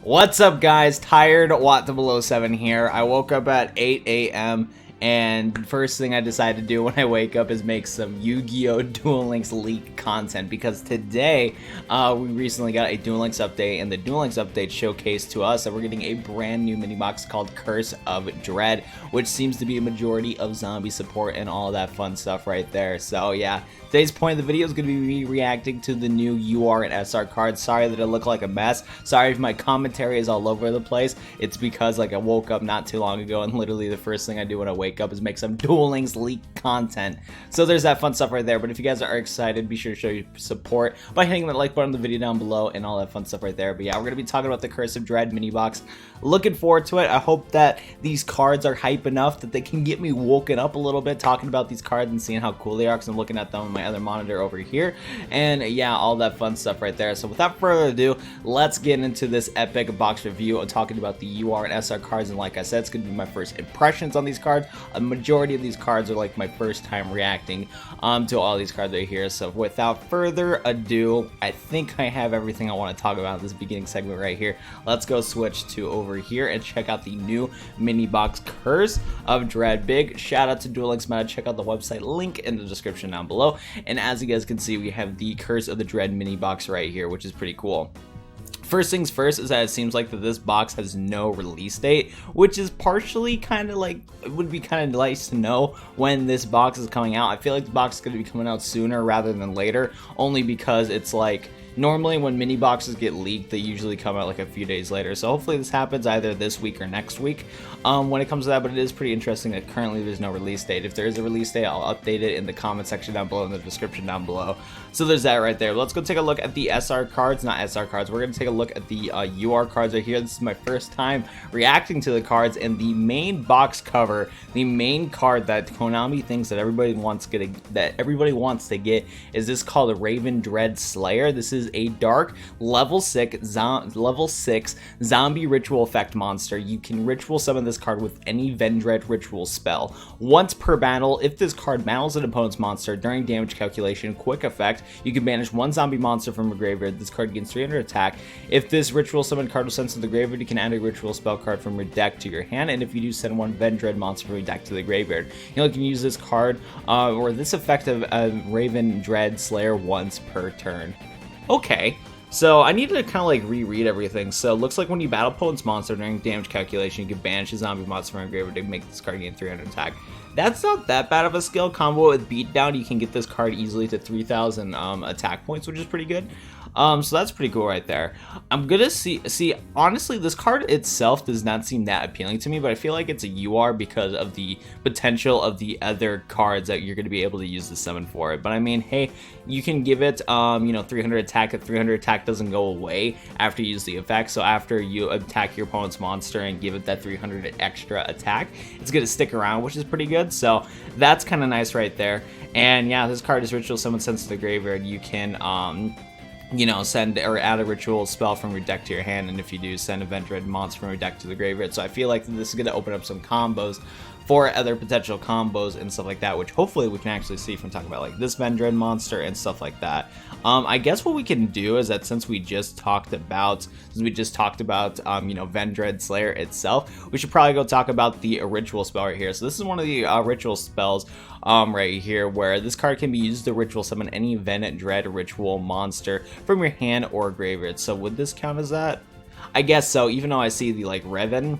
What's up, guys? Tired Watt007 here. I woke up at 8 a.m. and first thing I decided to do when I wake up is make some Yu-Gi-Oh! Duel Links leak content, because today we recently got a Duel Links update, and the Duel Links update showcased to us that we're getting a brand new mini box called Curse of Dread, which seems to be a majority of zombie support and all that fun stuff right there. So yeah, today's point of the video is going to be me reacting to the new UR and SR cards. Sorry that it looked like a mess. Sorry if my commentary is all over the place. It's because I woke up not too long ago, and literally the first thing I do when I wake up is make some Duel Links leak content. So there's that fun stuff right there. But if you guys are excited, be sure to show your support by hitting that like button on the video down below and all that fun stuff right there. But yeah, we're going to be talking about the Curse of Dread mini box. Looking forward to it. I hope that these cards are hype enough that they can get me woken up a little bit talking about these cards and seeing how cool they are, because I'm looking at them on my other monitor over here. And yeah, all that fun stuff right there. So without further ado, let's get into this epic box review and talking about the UR and SR cards. And like I said, it's going to be my first impressions on these cards. A majority of these cards are like my first time reacting to all these cards right here. So without further ado, I think I have everything I want to talk about in this beginning segment right here. Let's go switch to over here and check out the new mini box Curse of Dread. Big shout out to Duel Links Meta. Check out the website link in the description down below. And as you guys can see, we have the Curse of the Dread mini box right here, which is pretty cool. First things first is that it seems like that this box has no release date, which is partially kind of like, it would be kind of nice to know when this box is coming out. I feel like the box is going to be coming out sooner rather than later, only because it's like, normally when mini boxes get leaked, they usually come out like a few days later. So hopefully this happens either this week or next week when it comes to that. But it is pretty interesting that currently there's no release date. If there is a release date, I'll update it in the comment section down below, in the description down below. So there's that right there. Let's go take a look at the SR cards, not SR cards. We're going to take a look at the UR cards right here. This is my first time reacting to the cards, and the main box cover, the main card that Konami thinks that everybody wants to get is this called the Vendread Slayer. This is a dark level 6 zombie ritual effect monster. You can ritual summon this card with any Vendread ritual spell. Once per battle, if this card battles an opponent's monster during damage calculation, quick effect, you can banish one zombie monster from a graveyard. This card gains 300 attack. If this ritual summon card was sent to the graveyard, you can add a ritual spell card from your deck to your hand, and if you do, send one Vendread monster from your deck to the graveyard. You can use this card or this effect of Vendread Slayer once per turn. Okay, so I need to kind of like reread everything. So it looks like when you battle opponent's monster during damage calculation, you can banish a zombie monster from a graveyard to make this card gain 300 attack. That's not that bad of a skill. Combo with Beatdown, you can get this card easily to 3,000 attack points, which is pretty good. So that's pretty cool right there. I'm gonna see, honestly, this card itself does not seem that appealing to me, but I feel like it's a UR because of the potential of the other cards that you're gonna be able to use the summon for it. But I mean, hey, you can give it, 300 attack. If 300 attack doesn't go away after you use the effect, so after you attack your opponent's monster and give it that 300 extra attack, it's gonna stick around, which is pretty good. So that's kind of nice right there. And yeah, this card is ritual summon sent to the graveyard. You can send or add a ritual spell from your deck to your hand, and if you do, send a Vendread monster from your deck to the graveyard. So I feel like this is going to open up some combos for other potential combos and stuff like that, which hopefully we can actually see from talking about like this Vendread monster and stuff like that. I guess what we can do is that since we just talked about Vendread Slayer itself, we should probably go talk about the ritual spell right here. So this is one of the ritual spells right here, where this card can be used to ritual summon any Vendread ritual monster from your hand or graveyard. So would this count as that? I guess so, even though I see the like Reven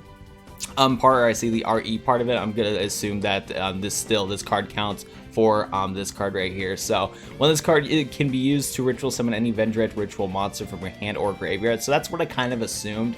part, or I see the RE part of it, I'm gonna assume that this card counts for this card right here. So when this card, it can be used to ritual summon any Vendread ritual monster from your hand or graveyard. So that's what I kind of assumed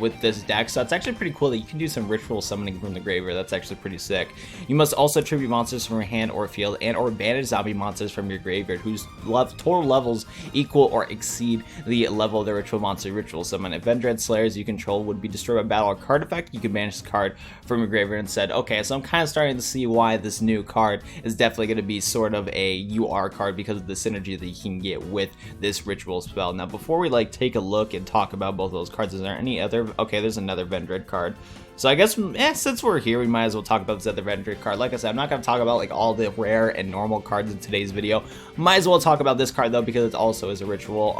with this deck. So it's actually pretty cool that you can do some ritual summoning from the graveyard. That's actually pretty sick. You must also tribute monsters from your hand or field, and or banish zombie monsters from your graveyard whose total levels equal or exceed the level of the ritual monster ritual summon. If Vendread Slayers you control would be destroyed by battle or card effect, you can banish the card from your graveyard instead. Okay, so I'm kind of starting to see why this new card is is definitely going to be sort of a UR card because of the synergy that you can get with this ritual spell. Now, before we like take a look and talk about both of those cards, is there any other? Okay, there's another Vendread card. So I guess, since we're here, we might as well talk about this other Vendread card. Like I said, I'm not going to talk about like all the rare and normal cards in today's video. Might as well talk about this card though, because it also is a ritual,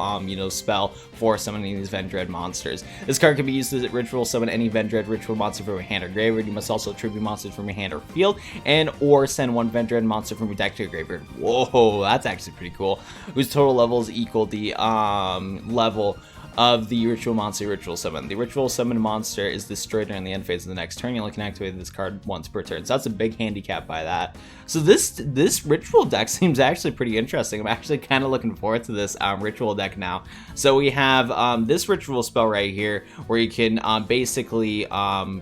spell for summoning these Vendread monsters. This card can be used as ritual summon any Vendread ritual monster from your hand or graveyard. You must also tribute monsters from your hand or field, and or send one Vendread monster from your deck to your graveyard. Whoa, that's actually pretty cool. Whose total levels equal the level of the ritual monster ritual summon. The ritual summon monster is destroyed during the end phase of the next turn. You only can activate this card once per turn. So that's a big handicap by that. So this ritual deck seems actually pretty interesting. I'm actually kind of looking forward to this ritual deck now. So we have this ritual spell right here where you can basically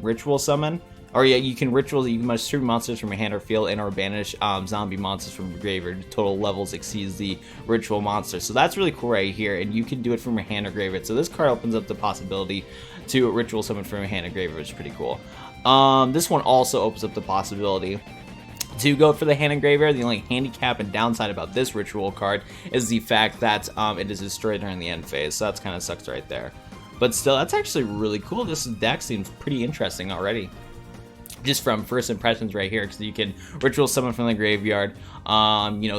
ritual summon. Or yeah, you can you must tribute monsters from your hand or field and or banish zombie monsters from your graveyard. Total levels exceeds the ritual monster. So that's really cool right here, and you can do it from your hand or graveyard. So this card opens up the possibility to ritual summon from your hand or graveyard, which is pretty cool. This one also opens up the possibility to go for the hand and graveyard. The only handicap and downside about this ritual card is the fact that it is destroyed during the end phase. So that's kind of sucks right there. But still, that's actually really cool. This deck seems pretty interesting already, just from first impressions right here, because you can ritual summon from the graveyard.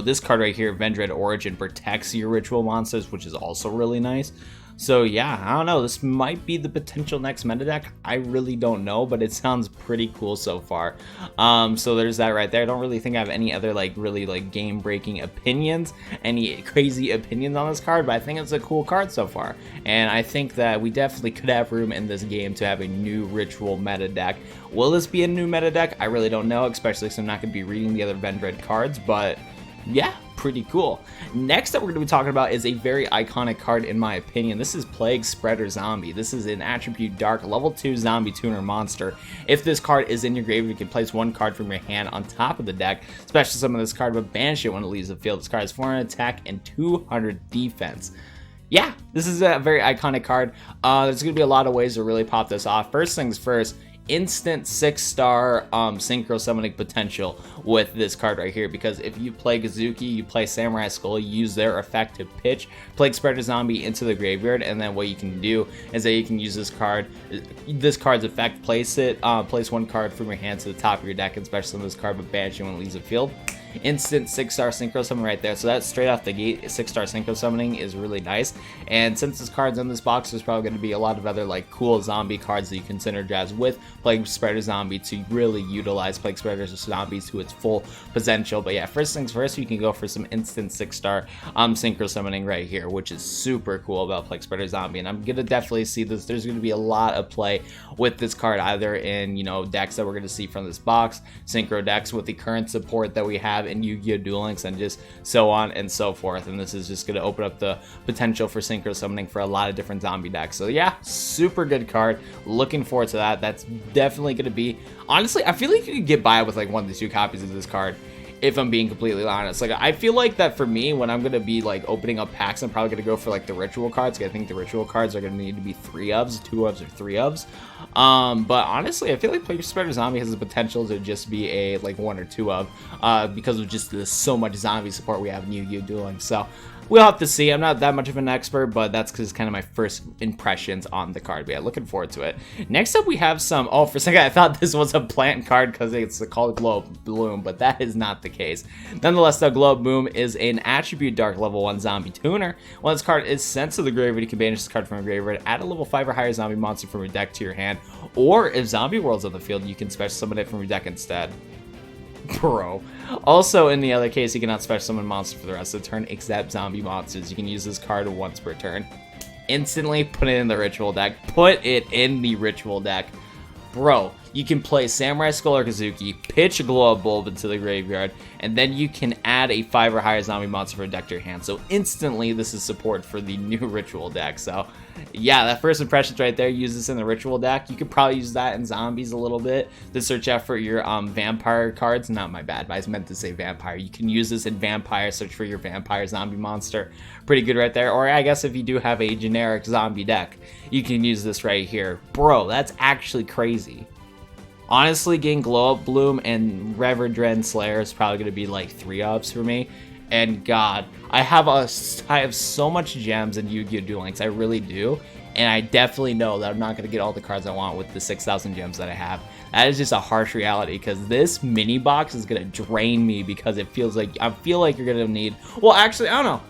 This card right here, Vendread Origin, protects your ritual monsters, which is also really nice. So yeah, I don't know, this might be the potential next meta deck. I really don't know, but it sounds pretty cool so far. So there's that right there. I don't really think I have any other really game breaking opinions, any crazy opinions on this card, but I think it's a cool card so far. And I think that we definitely could have room in this game to have a new ritual meta deck. Will this be a new meta deck? I really don't know, especially because I'm not going to be reading the other Vendread cards, but yeah, pretty cool. Next that we're going to be talking about is a very iconic card in my opinion. This is Plaguespreader Zombie. This is an attribute dark level 2 zombie tuner monster. If this card is in your graveyard, you can place one card from your hand on top of the deck. Special summon this card, but banish it when it leaves the field. This card has 400 attack and 200 defense. Yeah, this is a very iconic card. There's going to be a lot of ways to really pop this off. First things first, instant 6-star synchro summoning potential with this card right here, because if you play Gazuki, you play Samurai Skull, you use their effect to pitch Plaguespreader Zombie into the graveyard, and then what you can do is that you can use this card's effect, place one card from your hand to the top of your deck and special summon this card, but banish it when it leaves the field. Instant 6-star synchro summon right there. So that's straight off the gate. 6-star synchro summoning is really nice. And since this card's in this box, there's probably going to be a lot of other cool zombie cards that you can synergize with Plaguespreader Zombie to really utilize Plaguespreader Zombie to its full potential. But yeah, first things first, you can go for some instant 6-star synchro summoning right here, which is super cool about Plaguespreader Zombie. And I'm gonna definitely see this. There's gonna be a lot of play with this card, either in decks that we're gonna see from this box, synchro decks with the current support that we have in Yu-Gi-Oh! Duel Links, and just so on and so forth. And this is just going to open up the potential for synchro summoning for a lot of different zombie decks. So yeah, super good card. Looking forward to that. That's definitely going to be, honestly, I feel like you could get by with 1 to 2 copies of this card, if I'm being completely honest. I feel like that for me, when I'm going to be opening up packs, I'm probably going to go for the ritual cards. I think the ritual cards are going to need to be 3 ofs, 2 ofs, or 3 ofs. But honestly, I feel like Plaguespreader Zombie has the potential to just be a 1 or 2 of, because of just so much zombie support we have in Yu-Gi-Oh! Duel Links. So we'll have to see. I'm not that much of an expert, but that's because kind of my first impressions on the card. But yeah, looking forward to it. Next up, we have some, oh, for a second, I thought this was a plant card because it's called Glow Bloom, but that is not the case. Nonetheless, though, Glow Bloom is an attribute dark level 1 zombie tuner. When this card is sent to the graveyard, you can banish this card from your graveyard, add a level 5 or higher zombie monster from your deck to your hand, or if Zombie World's on the field, you can special summon it from your deck instead. Bro. Also, in the other case, you cannot special summon monster for the rest of the turn except zombie monsters. You can use this card once per turn. Instantly put it in the ritual deck. Put it in the ritual deck. Bro, you can play Samurai Skull or Kazuki, pitch a Glow-Up Bulb into the graveyard, and then you can add a 5 or higher zombie monster for a deck to your hand. So instantly, this is support for the new ritual deck. So yeah, that first impressions right there, use this in the ritual deck. You could probably use that in zombies a little bit to search out for your vampire cards. Not my bad, but I meant to say vampire. You can use this in vampire, search for your vampire zombie monster. Pretty good right there. Or I guess if you do have a generic zombie deck, you can use this right here. Bro, that's actually crazy. Honestly, getting Glow Up Bloom and Vendread Slayer is probably going to be like 3-ups for me. And God, I have so much gems in Yu-Gi-Oh! Duel Links, I really do. And I definitely know that I'm not going to get all the cards I want with the 6,000 gems that I have. That is just a harsh reality, because this mini box is going to drain me, because it feels like, I feel like you're going to need, well, actually, I don't know.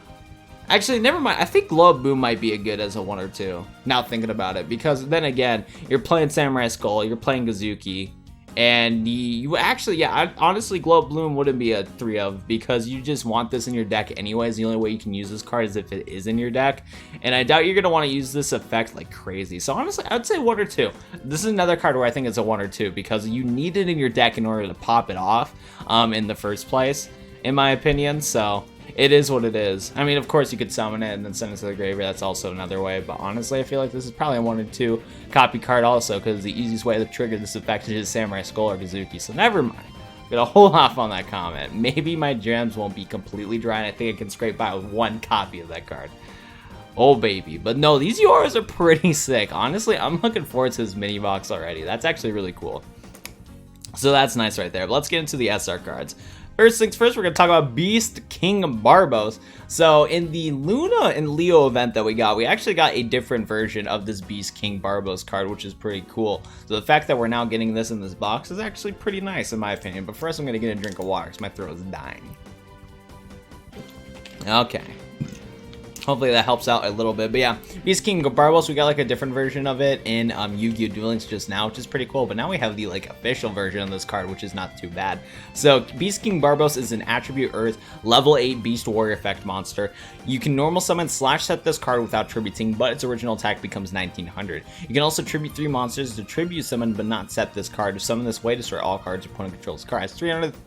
Actually, never mind. I think Glow Up Boom might be a good as a 1 or 2. Now thinking about it, because then again, you're playing Samurai Skull, you're playing Gazuki, and you actually, yeah, honestly, Glow Up Bloom wouldn't be a 3 of, because you just want this in your deck anyways. The only way you can use this card is if it is in your deck, and I doubt you're gonna want to use this effect like crazy. So honestly, I'd say 1 or 2. This is another card where I think it's a 1 or 2, because you need it in your deck in order to pop it off in the first place, in my opinion. So it is what it is. I mean, of course, you could summon it and then send it to the graveyard. That's also another way. But honestly, I feel like this is probably a 1 or 2 copy card also, because the easiest way to trigger this effect is Samurai Skull or Gazuki. So never mind. I'm gonna hold off on that comment. Maybe my gems won't be completely dry, and I think I can scrape by with 1 copy of that card. Oh, baby. But no, these URs are pretty sick. Honestly, I'm looking forward to this mini box already. That's actually really cool. So that's nice right there. But let's get into the SR cards. First things first, we're going to talk about Beast King Barbos. So in the Luna and Leo event that we actually got a different version of this Beast King Barbos card, which is pretty cool. So the fact that we're now getting this in this box is actually pretty nice in my opinion. But first I'm going to get a drink of water because my throat is dying. Okay. Hopefully that helps out a little bit. But yeah, Beast King Barbos, we got like a different version of it in Yu-Gi-Oh! Duel Links just now, which is pretty cool. But now we have the like official version of this card, which is not too bad. So Beast King Barbos is an Attribute Earth level 8 Beast Warrior effect monster. You can normal summon / set this card without tributing, but its original attack becomes 1900. You can also tribute 3 monsters to tribute summon, but not set this card. To summon this way, destroy all cards your opponent controls. This card has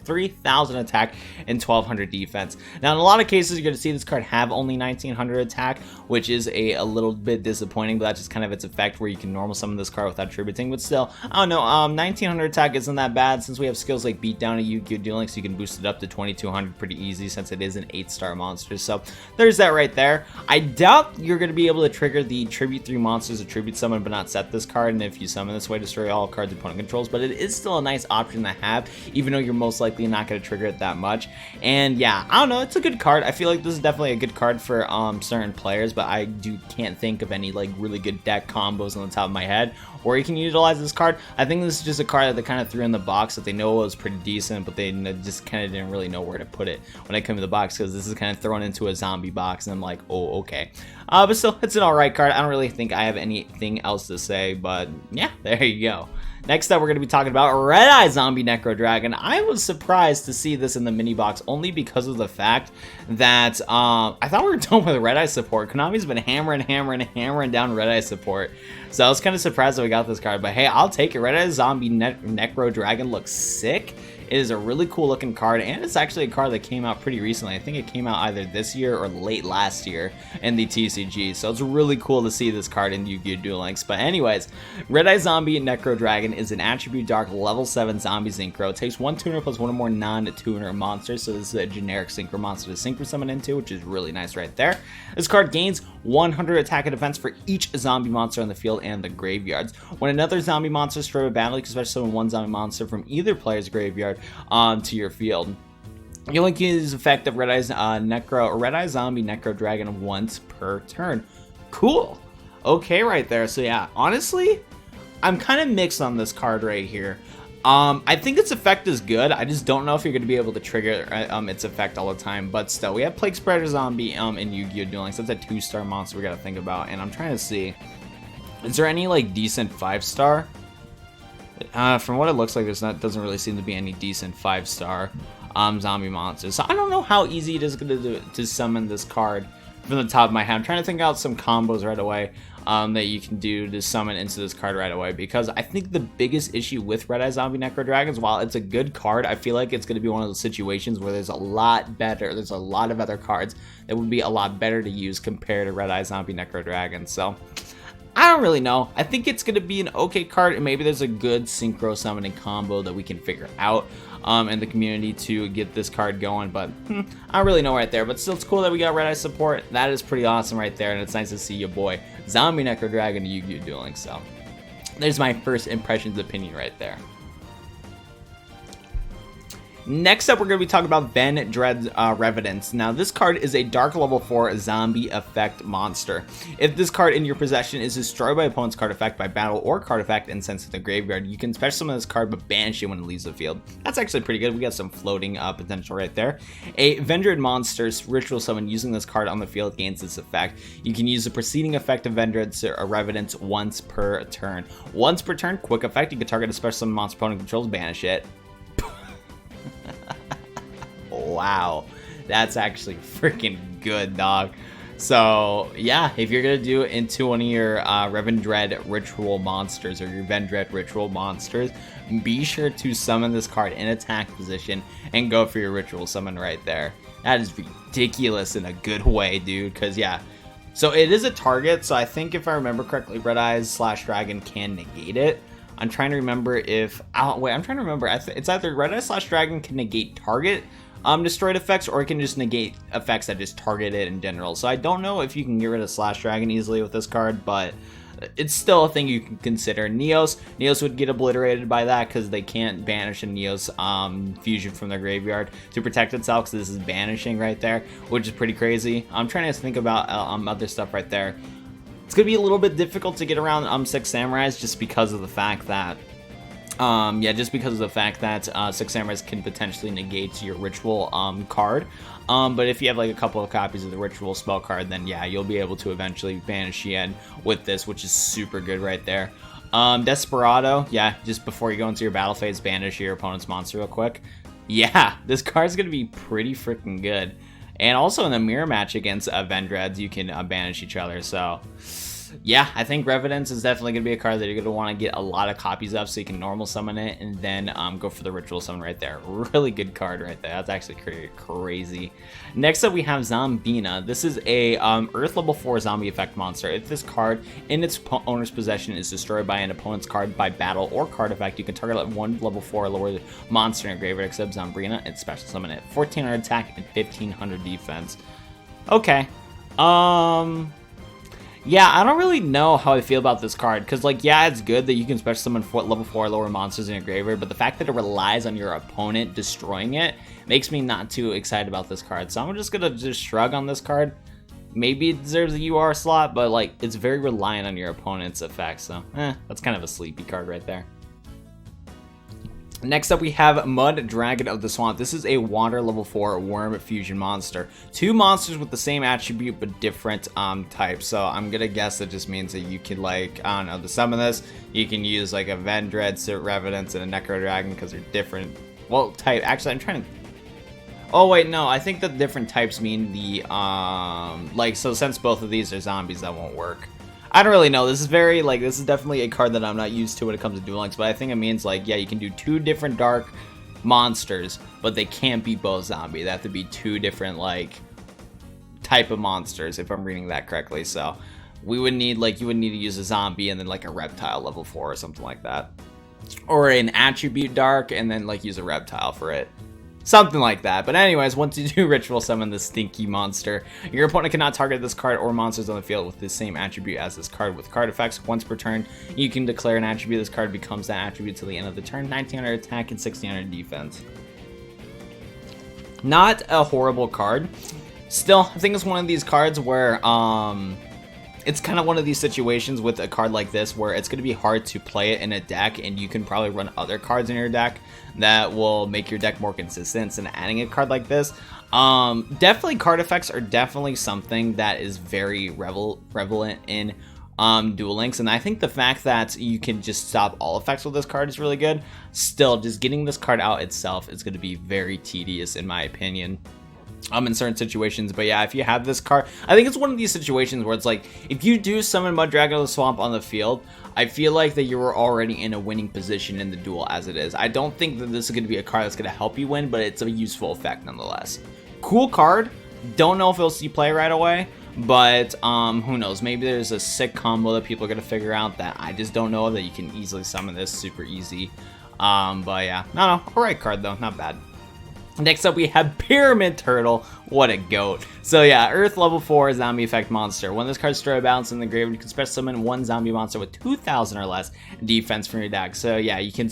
3,000 attack and 1200 defense. Now in a lot of cases, you're going to see this card have only 1900 attack, which is a little bit disappointing, but that's just kind of its effect where you can normal summon this card without tributing. But still, I don't know, 1900 attack isn't that bad. Since we have skills like Beat Down and Yu-Gi-Oh! Duel Links, you can boost it up to 2200 pretty easy, since it is an 8-star monster. So there's that right there. I doubt you're going to be able to trigger the tribute 3 monsters to tribute summon but not set this card, and if you summon this way, destroy all cards your opponent controls. But it is still a nice option to have, even though you're most likely not going to trigger it that much. And yeah, I don't know, it's a good card. I feel like this is definitely a good card for certain players, but I can't think of any like really good deck combos on the top of my head where you can utilize this card. I think this is just a card that they kind of threw in the box that they know was pretty decent, but they just kind of didn't really know where to put it when it came to the box, because this is kind of thrown into a zombie box, and I'm like, oh, okay. But still, it's an alright card. I don't really think I have anything else to say, but yeah, there you go. Next up, we're going to be talking about Red Eye Zombie Necro Dragon. I was surprised to see this in the mini box only because of the fact that I thought we were done with Red Eye support. Konami's been hammering down Red Eye support. So I was kind of surprised that we got this card, but hey, I'll take it. Red Eye Zombie Necro Dragon looks sick. It is a really cool looking card, and it's actually a card that came out pretty recently. I think it came out either this year or late last year in the TCG, so it's really cool to see this card in Yu-Gi-Oh! Duel Links. But anyways, Red Eye Zombie Necro Dragon is an Attribute Dark level 7 zombie synchro. It takes 1 tuner plus 1 or more non-tuner monsters, so this is a generic synchro monster to synchro summon into, which is really nice right there. This card gains 100 attack and defense for each zombie monster on the field and the graveyards. When another zombie monster is destroyed by battle, you can special summon 1 zombie monster from either player's graveyard onto your field. You only can use the effect of Red Eye Zombie Necro Dragon once per turn. Cool. Okay, right there. So yeah, honestly, I'm kind of mixed on this card right here. I think its effect is good. I just don't know if you're going to be able to trigger its effect all the time. But still, we have Plaguespreader Zombie in Yu-Gi-Oh! Duel Links. That's a 2-star monster we got to think about. And I'm trying to see, is there any like decent 5-star? From what it looks like, doesn't really seem to be any decent 5-star zombie monsters. So I don't know how easy it is to summon this card from the top of my head. I'm trying to think out some combos right away that you can do to summon into this card right away, because I think the biggest issue with Red Eye Zombie Necro Dragons, while it's a good card, I feel like it's going to be one of those situations where there's a lot of other cards that would be a lot better to use compared to Red Eye Zombie Necro Dragons. So I don't really know. I think it's going to be an okay card, and maybe there's a good synchro summoning combo that we can figure out in the community to get this card going, but I don't really know right there. But still, it's cool that we got Red Eye support. That is pretty awesome right there, and it's nice to see your boy Zombie Necro Dragon Yu-Gi-Oh! Duel Links. So there's my first impressions opinion right there. Next up, we're going to be talking about Vendread Ritual. Now, this card is a dark level 4 zombie effect monster. If this card in your possession is destroyed by opponent's card effect by battle or card effect and sent to the graveyard, you can special summon this card but banish it when it leaves the field. That's actually pretty good. We got some floating potential right there. A Vendread monster's ritual summon using this card on the field gains this effect. You can use the preceding effect of Vendread Ritual once per turn. Once per turn, quick effect. You can target a special summon monster opponent controls, banish it. Wow, that's actually freaking good, dog. So yeah, if you're gonna do it into one of your Vendread Ritual monsters or your Vendread Ritual monsters, be sure to summon this card in attack position and go for your ritual summon right there. That is ridiculous in a good way, dude. Because yeah, so it is a target. So I think if I remember correctly, Red Eyes / Dragon can negate it. I'm trying to remember if I'm trying to remember. It's either Red Eyes / Dragon can negate target destroyed effects, or it can just negate effects that just target it in general. So I don't know if you can get rid of / Dragon easily with this card, but it's still a thing you can consider. Neos would get obliterated by that because they can't banish a Neos fusion from their graveyard to protect itself, because this is banishing right there, which is pretty crazy. I'm trying to think about other stuff right there. It's gonna be a little bit difficult to get around 6 Samurais just because of the fact that Six Samurais can potentially negate your ritual card. But if you have like a couple of copies of the ritual spell card, then yeah, you'll be able to eventually banish Yen with this, which is super good right there. Desperado, yeah, just before you go into your battle phase, banish your opponent's monster real quick. Yeah, this card's gonna be pretty freaking good. And also in the mirror match against Vendreads, you can banish each other, so yeah, I think Revenance is definitely going to be a card that you're going to want to get a lot of copies of, so you can normal summon it and then go for the ritual summon right there. Really good card right there. That's actually crazy. Next up, we have Zombina. This is a Earth level 4 zombie effect monster. If this card in its owner's possession is destroyed by an opponent's card by battle or card effect, you can target one level 4 or lower monster in your graveyard except Zombina and special summon it. 1400 attack and 1500 defense. Okay. Yeah, I don't really know how I feel about this card, because, like, yeah, it's good that you can special summon level 4 or lower monsters in your graveyard, but the fact that it relies on your opponent destroying it makes me not too excited about this card. So I'm just gonna just shrug on this card. Maybe it deserves a UR slot, but, like, it's very reliant on your opponent's effects, so, that's kind of a sleepy card right there. Next up, we have Mud Dragon of the Swamp. This is a water level 4 worm fusion monster. 2 monsters with the same attribute but different types. So I'm gonna guess that just means that you can, like, I don't know, to summon this, you can use like a Vendread, Revenance, and a Necro Dragon because they're different. Well, type. Actually, I'm trying to. Oh wait, no. I think the different types mean the like. So since both of these are zombies, that won't work. I don't really know. This is very, like, this is definitely a card that I'm not used to when it comes to Duel Links, but I think it means, like, yeah, you can do 2 different dark monsters, but they can't be both zombie. They have to be 2 different, like, type of monsters, if I'm reading that correctly. So we would need, like, you would need to use a zombie and then, like, a reptile level 4 or something like that. Or an attribute dark and then, like, use a reptile for it. Something like that. But anyways, once you do ritual summon this stinky monster, your opponent cannot target this card or monsters on the field with the same attribute as this card. With card effects, once per turn, you can declare an attribute. This card becomes that attribute till the end of the turn. 1900 attack and 1600 defense. Not a horrible card. Still, I think it's one of these cards where it's kind of one of these situations with a card like this where it's going to be hard to play it in a deck, and you can probably run other cards in your deck that will make your deck more consistent. And adding a card like this, definitely card effects are definitely something that is very prevalent in Duel Links, and I think the fact that you can just stop all effects with this card is really good. Still, just getting this card out itself is going to be very tedious in my opinion. In certain situations, but yeah, if you have this card, I think it's one of these situations where it's like, if you do summon Mud Dragon of the Swamp on the field, I feel like that you were already in a winning position in the duel as it is. I don't think that this is going to be a card that's going to help you win, but it's a useful effect nonetheless. Cool card. Don't know if it'll see play right away, but who knows? Maybe there's a sick combo that people are going to figure out that I just don't know, that you can easily summon this super easy. But yeah, no, alright card though, not bad. Next up, we have Pyramid Turtle. What a goat. So yeah, Earth level 4 zombie effect monster. When this card destroys a balance in the graveyard, you can special summon one zombie monster with 2,000 or less defense from your deck. So yeah, you can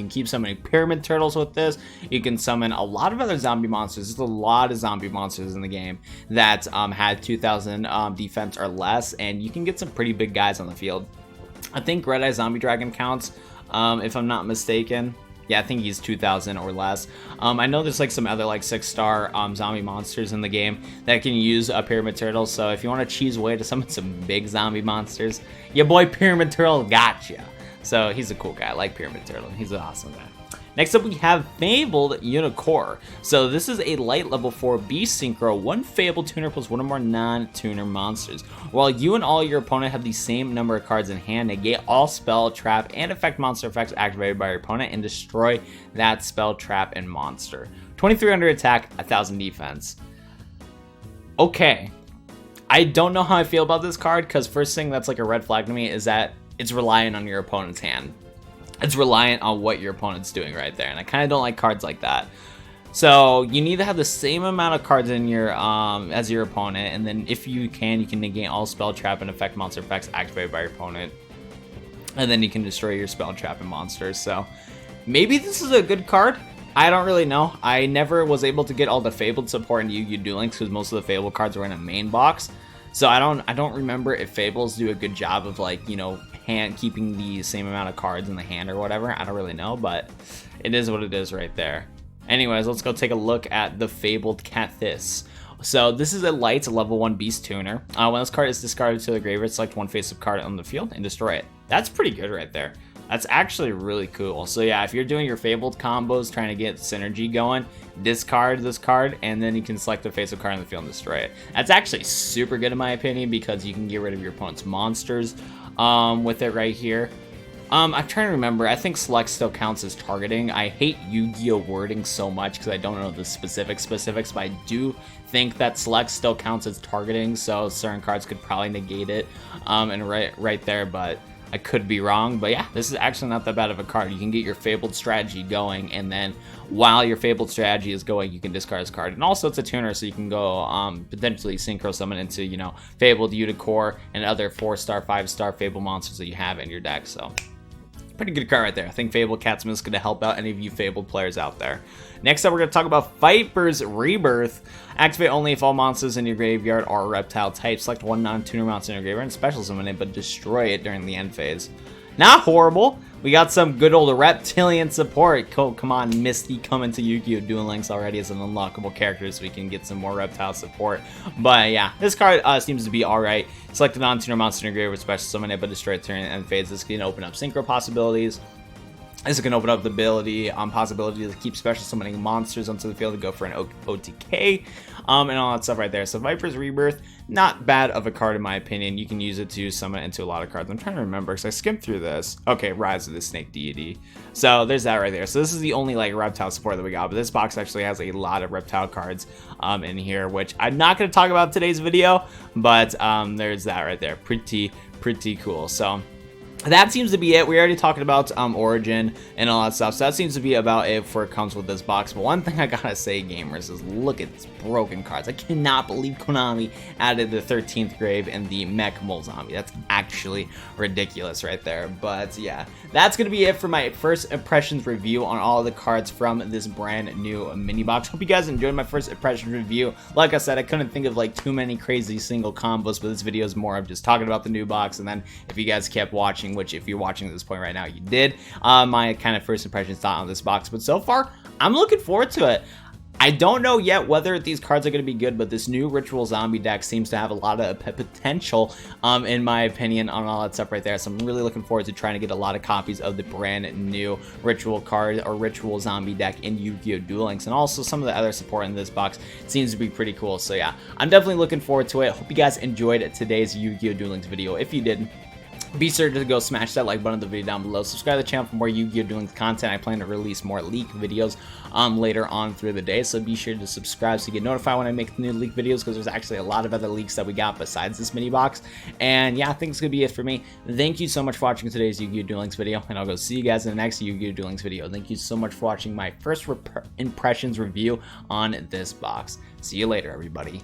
keep summoning Pyramid Turtles with this. You can summon a lot of other zombie monsters. There's a lot of zombie monsters in the game that had 2,000 defense or less, and you can get some pretty big guys on the field. I think Red Eye Zombie Dragon counts, if I'm not mistaken. Yeah, I think he's 2,000 or less. I know there's like some other like 6-star zombie monsters in the game that can use a Pyramid Turtle. So if you want to choose a way to summon some big zombie monsters, your boy Pyramid Turtle gotcha. So he's a cool guy. I like Pyramid Turtle. He's an awesome guy. Next up, we have Fabled Unicore. So this is a light level 4 beast synchro, one Fabled tuner plus one or more non-tuner monsters. While you and all your opponent have the same number of cards in hand, negate all spell, trap, and effect monster effects activated by your opponent and destroy that spell, trap, and monster. 2,300 attack, 1,000 defense. Okay. I don't know how I feel about this card, because first thing that's like a red flag to me is that it's reliant on your opponent's hand. It's reliant on what your opponent's doing right there, and I kind of don't like cards like that. So you need to have the same amount of cards in your as your opponent, and then if you can negate all spell, trap, and effect monster effects activated by your opponent, and then you can destroy your spell, trap, and monsters. So maybe this is a good card. I don't really know. I never was able to get all the Fabled support in Yu-Gi-Oh! Duel Links because most of the Fabled cards were in a main box. So I don't remember if Fables do a good job of, like, you know, keeping the same amount of cards in the hand or whatever. I don't really know, but it is what it is right there. Anyways, let's go take a look at the Fabled Cathis. So this is a light level 1 beast tuner. When this card is discarded to the graveyard, select one face-up card on the field and destroy it. That's pretty good right there. That's actually really cool. So yeah, if you're doing your Fabled combos, trying to get synergy going, discard this card, and then you can select a face-up card on the field and destroy it. That's actually super good in my opinion, because you can get rid of your opponent's monsters with it right here. I'm trying to remember. I think select still counts as targeting. I hate Yu-Gi-Oh wording so much because I don't know the specifics, but I do think that select still counts as targeting, so certain cards could probably negate it, and right there, but I could be wrong. But yeah, this is actually not that bad of a card. You can get your Fabled strategy going, and then while your Fabled strategy is going, you can discard this card. And also it's a tuner, so you can go potentially synchro summon into, you know, Fabled Unicore and other 4-star, 5-star Fabled monsters that you have in your deck. So pretty good card right there. I think Fabled Catsman is going to help out any of you Fabled players out there. Next up, we're going to talk about Viper's Rebirth. Activate only if all monsters in your graveyard are Reptile type. Select one non-tuner monster in your graveyard and special summon it, but destroy it during the end phase. Not horrible. We got some good old reptilian support. Come on, Misty coming to Yu-Gi-Oh! Duel Links already as an unlockable character, so we can get some more reptile support. But yeah, this card seems to be alright. Select a non-tuner monster in your graveyard with special summon it, but destroy it during the end phase. This can open up synchro possibilities. This can open up the ability, possibility to keep special summoning monsters onto the field to go for an OTK, and all that stuff right there. So Viper's Rebirth, not bad of a card in my opinion. You can use it to summon it into a lot of cards. I'm trying to remember because I skimmed through this. Okay, Rise of the Snake Deity. So there's that right there. So this is the only like reptile support that we got, but this box actually has a lot of reptile cards in here, which I'm not going to talk about in today's video, but there's that right there. Pretty cool. So that seems to be it. We already talked about Origin and all that stuff, so that seems to be about it for it comes with this box. But one thing I gotta say, gamers, is look at these broken cards. I cannot believe Konami added the 13th Grave and the Mech Mole Zombie. That's actually ridiculous right there. But yeah, that's gonna be it for my first impressions review on all of the cards from this brand new mini box. Hope you guys enjoyed my first impression review. Like I said, I couldn't think of like too many crazy single combos, but this video is more of just talking about the new box, and then if you guys kept watching, which if you're watching at this point right now, you did, my kind of first impressions thought on this box. But so far, I'm looking forward to it. I don't know yet whether these cards are going to be good, but this new Ritual Zombie deck seems to have a lot of potential, in my opinion, on all that stuff right there. So I'm really looking forward to trying to get a lot of copies of the brand new Ritual card or Ritual Zombie deck in Yu-Gi-Oh! Duel Links, and also some of the other support in this box seems to be pretty cool. So yeah, I'm definitely looking forward to it. Hope you guys enjoyed today's Yu-Gi-Oh! Duel Links video. If you did, Be sure to go smash that like button on the video down below. Subscribe to the channel for more Yu-Gi-Oh! Duel Links content. I plan to release more leak videos later on through the day, so be sure to subscribe so you get notified when I make new leak videos, because there's actually a lot of other leaks that we got besides this mini box. And yeah, I think it's gonna be it for me. Thank you so much for watching today's Yu-Gi-Oh! Duel Links video, and I'll go see you guys in the next Yu-Gi-Oh! Duel Links video. Thank you so much for watching my first impressions review on this box. See you later, everybody.